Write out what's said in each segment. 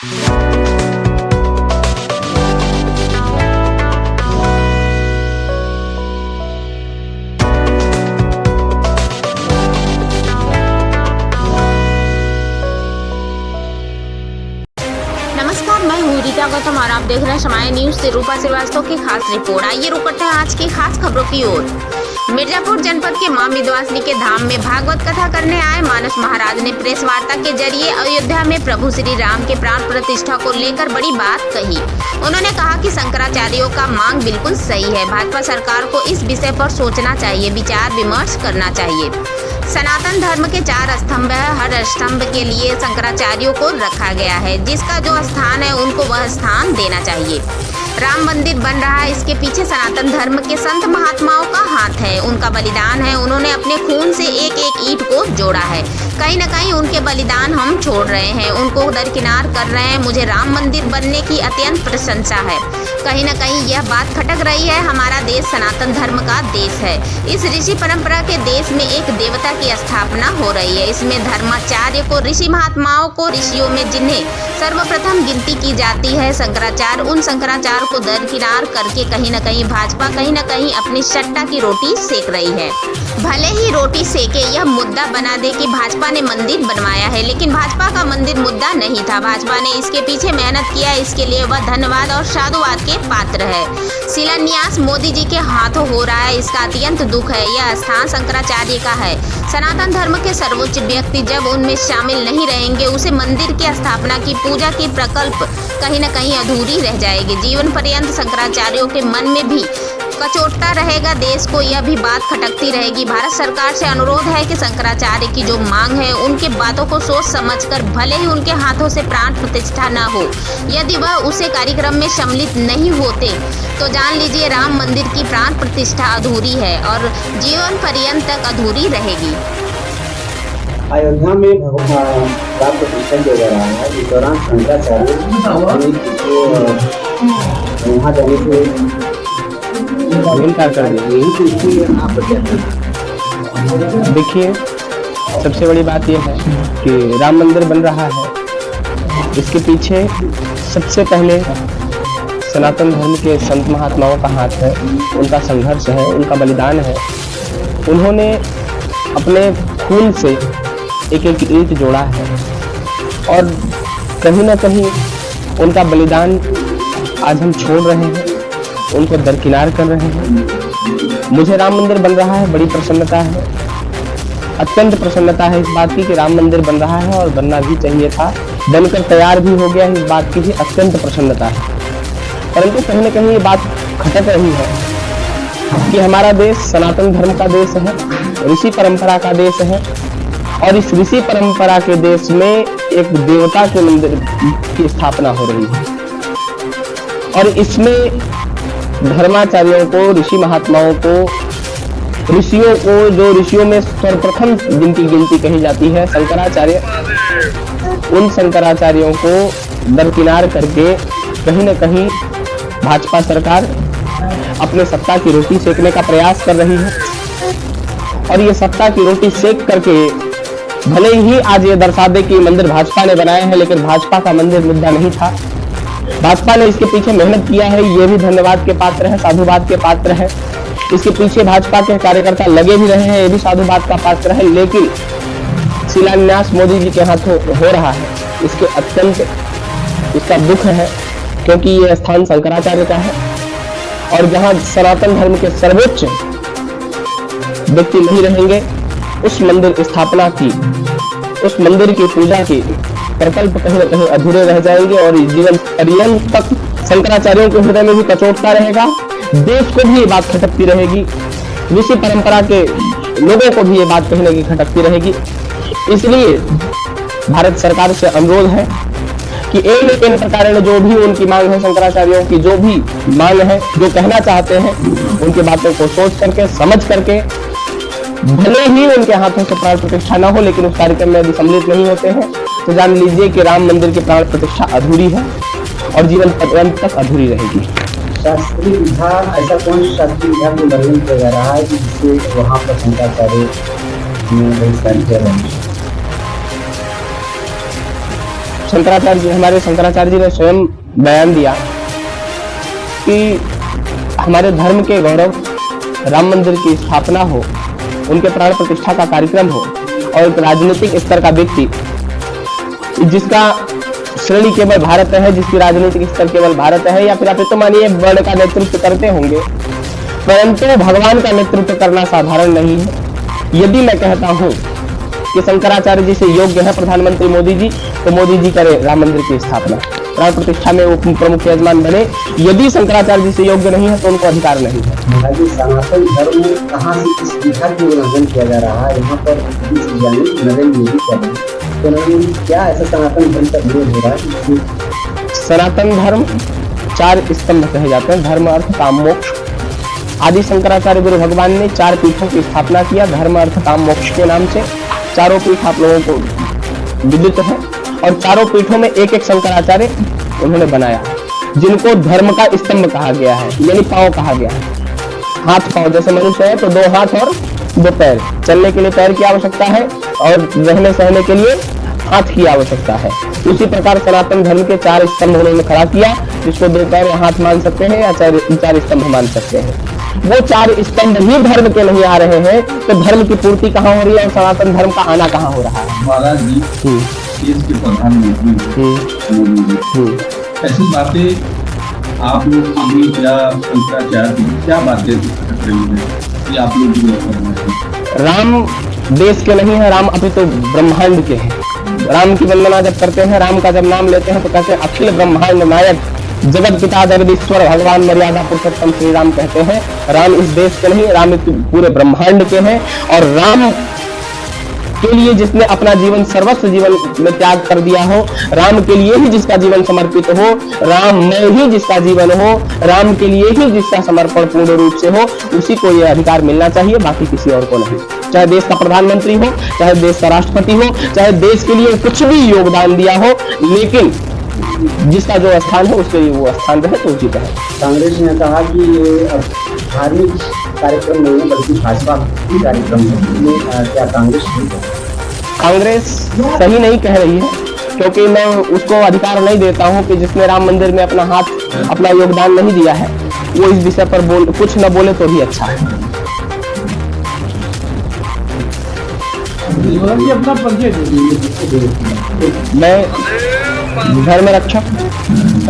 नमस्कार, मैं हूँ रीता गौतम और आप देख रहे हैं समय न्यूज से रूपा श्रीवास्तव की खास रिपोर्ट। आइए रुक करते हैं आज की खास खबरों की ओर। मिर्जापुर जनपद के मां विंध्यवासिनी के धाम में भागवत कथा करने आए मानस महाराज ने प्रेस वार्ता के जरिए अयोध्या में प्रभु श्री राम के प्राण प्रतिष्ठा को लेकर बड़ी बात कही। उन्होंने कहा कि शंकराचार्यों का मांग बिल्कुल सही है। भाजपा सरकार को इस विषय पर सोचना चाहिए, विचार विमर्श करना चाहिए। सनातन धर्म के 4 स्तंभ है, हर स्तंभ के लिए शंकराचार्यों को रखा गया है। जिसका जो स्थान है उनको वह स्थान देना चाहिए। राम मंदिर बन रहा है, इसके पीछे सनातन धर्म के संत महात्माओं का हाथ है, उनका बलिदान है। उन्होंने अपने खून से एक एक ईंट को जोड़ा है। कहीं न कहीं उनके बलिदान हम छोड़ रहे हैं, उनको दरकिनार कर रहे हैं। मुझे राम मंदिर बनने की अत्यंत प्रशंसा है। कहीं न कहीं यह बात खटक रही है। हमारा देश सनातन धर्म का देश है। इस ऋषि परंपरा के देश में एक देवता की स्थापना हो रही है। इसमें धर्माचार्य को, ऋषि महात्माओं को, ऋषियों में जिन्हें सर्वप्रथम गिनती की जाती है शंकराचार्य, उन शंकराचार्य को दरकिनार करके कहीं न कहीं भाजपा कहीं न कहीं अपनी सट्टा की रोटी सेक रही है। भले ही रोटी सेके यह मुद्दा बना दे कि भाजपा ने मंदिर बनवाया है, लेकिन भाजपा का मंदिर मुद्दा नहीं था। भाजपा ने इसके पीछे मेहनत किया, इसके लिए वह धन्यवाद और साधुवाद के पात्र है। शिलान्यास मोदी जी के हाथों हो रहा है, इसका अत्यंत दुख है। यह स्थान शंकराचार्य का है। सनातन धर्म के सर्वोच्च व्यक्ति जब उनमें शामिल नहीं रहेंगे, उसे मंदिर की स्थापना की, पूजा की प्रकल्प कहीं न कहीं अधूरी रह जाएगी। जीवन पर्यंत शंकराचार्यों के मन में भी कचोटता रहेगा। देश को यह भी बात खटकती रहेगी। भारत सरकार से अनुरोध है कि शंकराचार्य की जो मांग है उनके बातों को सोच समझकर, भले ही उनके हाथों से प्राण प्रतिष्ठा न हो, यदि वह उसे कार्यक्रम में सम्मिलित नहीं होते तो जान लीजिए राम मंदिर की प्राण प्रतिष्ठा अधूरी है और जीवन पर्यंत तक अधूरी रहेगी। अयोध्या में भगवान प्राण प्रतिष्ठा किया जा रहा है। इस दौरान शंकराचार्य वहाँ जाने से देखिए, सबसे बड़ी बात यह है कि राम मंदिर बन रहा है। इसके पीछे सबसे पहले सनातन धर्म के संत महात्माओं का हाथ है, उनका संघर्ष है, उनका बलिदान है। उन्होंने अपने खून से एक एक ईंट जोड़ा है और कहीं ना कहीं उनका बलिदान आज हम छोड़ रहे हैं, उनको दरकिनार कर रहे हैं। मुझे राम मंदिर बन रहा है, बड़ी प्रसन्नता है, अत्यंत प्रसन्नता है इस बात की कि राम मंदिर बन रहा है और बनना भी चाहिए था, बनकर तैयार भी हो गया। इस बात की भी अत्यंत प्रसन्नता है। परंतु कहीं न कहीं ये बात खटक रही है कि हमारा देश सनातन धर्म का देश है, ऋषि परंपरा का देश है और इस ऋषि परंपरा के देश में एक देवता के मंदिर की स्थापना हो रही है और इसमें धर्माचार्यों को, ऋषि महात्माओं को, ऋषियों को, जो ऋषियों में सर्वप्रथम गिनती कही जाती है शंकराचार्य, उन शंकराचार्यों को दरकिनार करके कहीं न कहीं भाजपा सरकार अपने सत्ता की रोटी सेकने का प्रयास कर रही है। और ये सत्ता की रोटी सेक करके भले ही आज ये दर्शा दे कि मंदिर भाजपा ने बनाया है, लेकिन भाजपा का मंदिर मुद्दा नहीं था। भाजपा ने इसके पीछे मेहनत किया है, ये भी धन्यवाद के पात्र है, साधुवाद के पात्र है। इसके पीछे भाजपा के कार्यकर्ता लगे भी रहे हैं, ये भी साधुवाद का पात्र है। लेकिन शिलान्यास मोदी जी के हाथों हो रहा है, इसके अत्यंत इसका दुख है, क्योंकि ये स्थान शंकराचार्य का है और जहां सनातन धर्म के सर्वोच्च व्यक्ति नहीं रहेंगे, उस मंदिर स्थापना की, उस मंदिर की पूजा की प्रकल्प कहीं न कहीं अधूरे रह जाएंगे और जीवन पर्यंत तक शंकराचार्यों के हृदय में भी कचोटता रहेगा। देश को भी ये बात खटकती रहेगी, ऋषि परंपरा के लोगों को भी ये बात कहीं न कहीं खटकती रहेगी। इसलिए भारत सरकार से अनुरोध है कि एक इन प्रकार जो भी उनकी मांग है, शंकराचार्यों की जो भी मांग है, जो कहना चाहते हैं, उनकी बातों को सोच करके, समझ करके, भले ही उनके हाथों से प्राण प्रतिष्ठा न हो, लेकिन उस कार्यक्रम में यदि सम्मिलित नहीं होते हैं तो जान लीजिए कि राम मंदिर की प्राण प्रतिष्ठा अधूरी है और जीवन पर्यंत तक अधूरी रहेगी। शास्त्रीय विधान, ऐसा कौन शास्त्रीय विधान को उल्लंघन किया जा रहा है कि जिससे वहाँ पर शंकराचार्य में बहिष्कार किया जाए? हमारे शंकराचार्य जी ने स्वयं बयान दिया कि हमारे धर्म के गौरव राम मंदिर की स्थापना हो, उनके प्राण प्रतिष्ठा का कार्यक्रम हो, और एक राजनीतिक स्तर का व्यक्ति जिसका श्रेणी केवल भारत है, जिसकी राजनीतिक स्तर केवल भारत है, या फिर आप तो मानिए वर्ण का नेतृत्व करते होंगे, परंतु भगवान का नेतृत्व करना साधारण नहीं है। यदि मैं कहता हूं कि शंकराचार्य जी से योग्य है प्रधानमंत्री मोदी जी, तो मोदी जी करे राम मंदिर की स्थापना, प्राण प्रतिष्ठा में वो प्रमुख यजमान बने। यदि शंकराचार्य जी से योग्य नहीं है तो उनको अधिकार नहीं है। सनातन धर्म में कहाँ से किस दिशा की उल्लंघन किया जा रहा है? यहाँ पर नरेंद्र मोदी कर रहे हैं, तो नरेंद्र मोदी क्या ऐसा सनातन धर्म का विरोध हो रहा है? सनातन धर्म 4 स्तंभ कहे जाते हैं, धर्म अर्थ काम मोक्ष। आदि शंकराचार्य गुरु भगवान ने 4 पीठों की स्थापना किया, धर्म अर्थ काम मोक्ष के नाम से। चारों पीठ आप लोगों को विदित है, और चारों पीठों में एक एक शंकराचार्य उन्होंने बनाया, जिनको धर्म का स्तंभ कहा गया है, यानी पांव कहा गया है। हाथ पांव, जैसे मनुष्य है तो 2 हाथ और 2 पैर, चलने के लिए पैर की आवश्यकता है और रहने सहने के लिए हाथ की आवश्यकता है। उसी प्रकार सनातन धर्म के 4 स्तंभ उन्होंने खड़ा किया, जिसको 2 पैर या हाथ मान सकते हैं या 4 स्तंभ मान सकते हैं। वो 4 स्तंभ ही धर्म के नहीं आ रहे हैं, तो धर्म की पूर्ति कहाँ हो रही है और सनातन धर्म का आना कहाँ हो रहा है? महाराज जी देश के प्रधानमंत्री मोदी जी, ऐसी बातें आप लोग अभी क्या बातें कर रही है कि आप लोग राम देश के नहीं है, राम अभी तो ब्रह्मांड के हैं। राम की वंदना जब करते हैं, राम का जब नाम लेते हैं तो कहते हैं अखिल ब्रह्मांड नायक जगत पिता जगदीश्वर भगवान मर्यादा पुरुषोत्तम श्री राम कहते हैं। राम इस देश के नहीं, राम इस पूरे ब्रह्मांड के हैं। और राम के लिए जिसने अपना जीवन सर्वस्व जीवन में त्याग कर दिया हो, राम के लिए ही जिसका जीवन समर्पित हो, राम में ही जिसका जीवन हो, राम के लिए ही जिसका समर्पण पूर्ण रूप से हो, उसी को यह अधिकार मिलना चाहिए, बाकी किसी और को नहीं। चाहे देश का प्रधानमंत्री हो, चाहे देश का राष्ट्रपति हो, चाहे देश के लिए कुछ भी योगदान दिया हो, लेकिन जिसका जो स्थान है उसके लिए वो स्थान रहे तो उचित है। कांग्रेस ने कहा कि ये धार्मिक कार्यक्रम नहीं है बल्कि भाजपा की कार्यक्रम है, क्या कांग्रेस सही नहीं कह रही है, क्योंकि मैं उसको अधिकार नहीं देता हूं कि जिसने राम मंदिर में अपना योगदान नहीं दिया है, वो इस विषय पर कुछ न बोले तो ही अच्छा है। मैं धर्म रक्षक,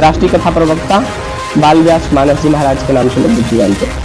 राष्ट्रीय कथा प्रवक्ता बाल व्यास मानस जी महाराज के नाम से लोग जानते हैं।